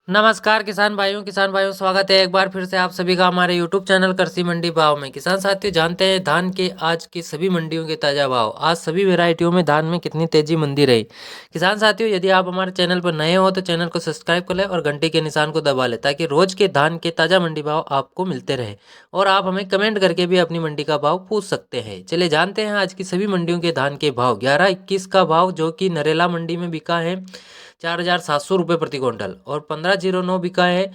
नमस्कार किसान भाइयों स्वागत है एक बार फिर से आप सभी का हमारे YouTube चैनल कृषि मंडी भाव में। किसान साथियों, जानते हैं धान के आज की सभी मंडियों के ताज़ा भाव। आज सभी वैरायटियों में धान में कितनी तेजी मंदी रही। किसान साथियों, यदि आप हमारे चैनल पर नए हो तो चैनल को सब्सक्राइब कर लें और घंटे के निशान को दबा लें ताकि रोज के धान के ताज़ा मंडी भाव आपको मिलते रहे। और आप हमें कमेंट करके भी अपनी मंडी का भाव पूछ सकते हैं। चलिए जानते हैं आज की सभी मंडियों के धान के भाव। 11-21 का भाव जो कि नरेला मंडी में बिका है 4,700 प्रति क्विंटल और 1509 बिका है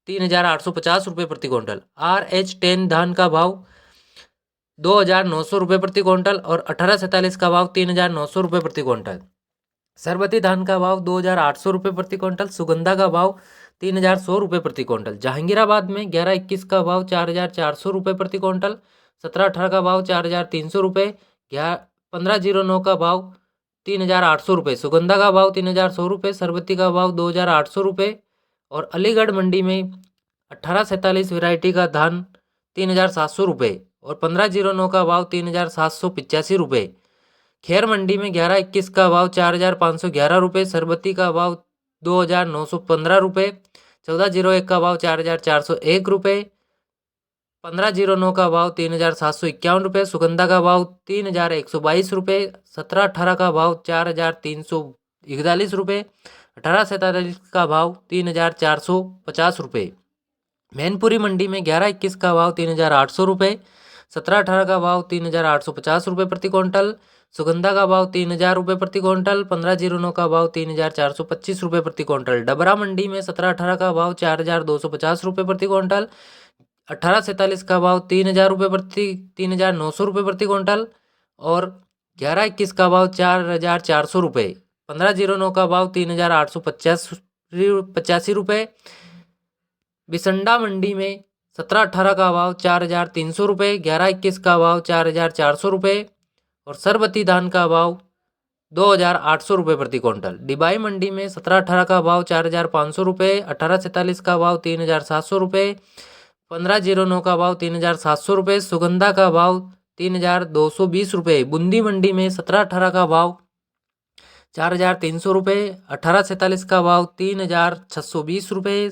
3,850 प्रति क्विंटल। RH10 धान का भाव 2,900 प्रति क्विंटल और 1847 का भाव 3,900 प्रति क्विंटल। सरबती धान का भाव 2,800 प्रति क्विंटल। सुगंधा का भाव 3,100 प्रति क्विंटल। जहांगीराबाद में 11-21 का भाव 4,400 प्रति क्विंटल। 17-18 का भाव 4,300 रुपये। 1509 का भाव 3,800 रुपये। सुगंधा का भाव 3,100 रुपये। सरबती का भाव 2,800 रुपये। और अलीगढ़ मंडी में 1847 वैरायटी का धान 3,700 रुपये और 1509 का भाव 3,785 रुपये। खेर मंडी में 11-21 का भाव 4,511 रुपये। सरबती का भाव 2,915 रुपये। 1401 का भाव 4,401 रुपये। 1509 का भाव 3,751 रुपये। सुगंधा का भाव 3,122 रुपये। 17-18 का भाव 4,341 रुपये। 18-47 का भाव 3,450 रुपये। मैनपुरी मंडी में 11-21 का भाव 3,800 रुपये। 17-18 का भाव 3,850 रुपये प्रति क्विंटल। सुगंधा का भाव 3,000 रुपये प्रति क्विंटल। 1509 का भाव 3,425 रुपये प्रति क्विंटल। डबरा मंडी में 17-18 का भाव 4,250 रुपये प्रति क्विंटल। 1847 का भाव 3,900 रुपये प्रति क्विंटल और 11-21 का भाव 4,400 रुपये। 1509 का भाव 3,885 रुपये। बिसंडा मंडी में 17-18 का भाव 4,300 रुपये। 11-21 का भाव 4,400 रुपये और सरबती धान का भाव 2,800 रुपये प्रति क्विंटल। डिबाई मंडी में 17-18 का भाव 4,500 रुपये। 1847 का भाव 3,700 रुपये। 1509 का भाव 3,700 रुपये। सुगंधा का भाव 3,220 रुपये। बूंदी मंडी में 17-18 का भाव 4,300 रुपये। 1847 का भाव 3,620 रुपये।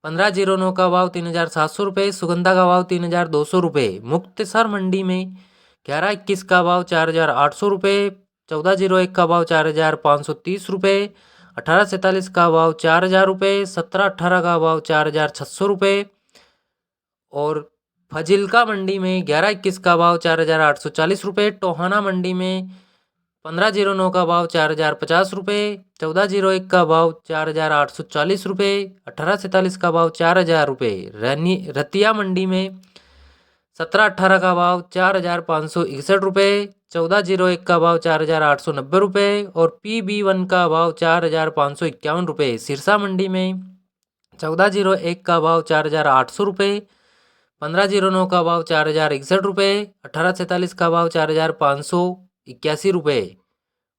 1509 का भाव 3,700 रुपये। सुगंधा का भाव 3,200 रुपये। मुक्तसर मंडी में 11-21 का भाव 4,800 रुपये। 1401 का भाव 4,530 रुपये। 1847 का भाव 4,000 रुपये। 17-18 का भाव 4,600 रुपये और फजिल्का मंडी में 11-21 का भाव 4,840 रुपये। टोहाना मंडी में 1509 का भाव 4,050 रुपये। 1401 का भाव 4,840 रुपये। 1847 का भाव 4,000 रुपये। रतिया मंडी में 17-18 का भाव 4,561 रुपये। 1401 का भाव 4,890 रुपये और PB1 का भाव 4,551 रुपये। सिरसा मंडी में 1401 का भाव 4,800 रुपये। 1509 का भाव 4,061 रुपये। 1847 का भाव 4,581 रुपये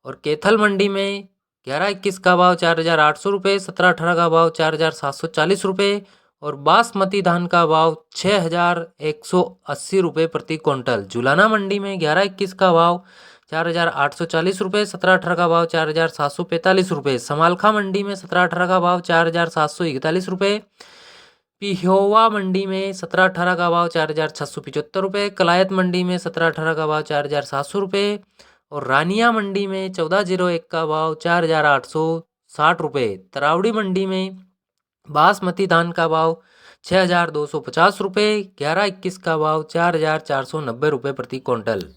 और कैथल मंडी में 11-21 का भाव 4,800 रुपये। 17-18 का भाव 4,740 रुपये और बासमती धान का भाव 6,180 रुपये प्रति क्विंटल। जुलाना मंडी में 11-21 का भाव 4,840 रुपये। 17-18 का भाव 4,745 रुपये। समालखा मंडी में 17-18 का भाव 4,741 रुपये। पिहोवा मंडी में 17-18 का भाव 4,675 रुपये। कलायत मंडी में 17-18 का भाव 4,700 रुपये और रानिया मंडी में 1401 का भाव 4,860 रुपये। तरावड़ी मंडी में बासमती धान का भाव 6,250 रुपये। 11-21 का भाव 4,490 रुपये प्रति क्विंटल।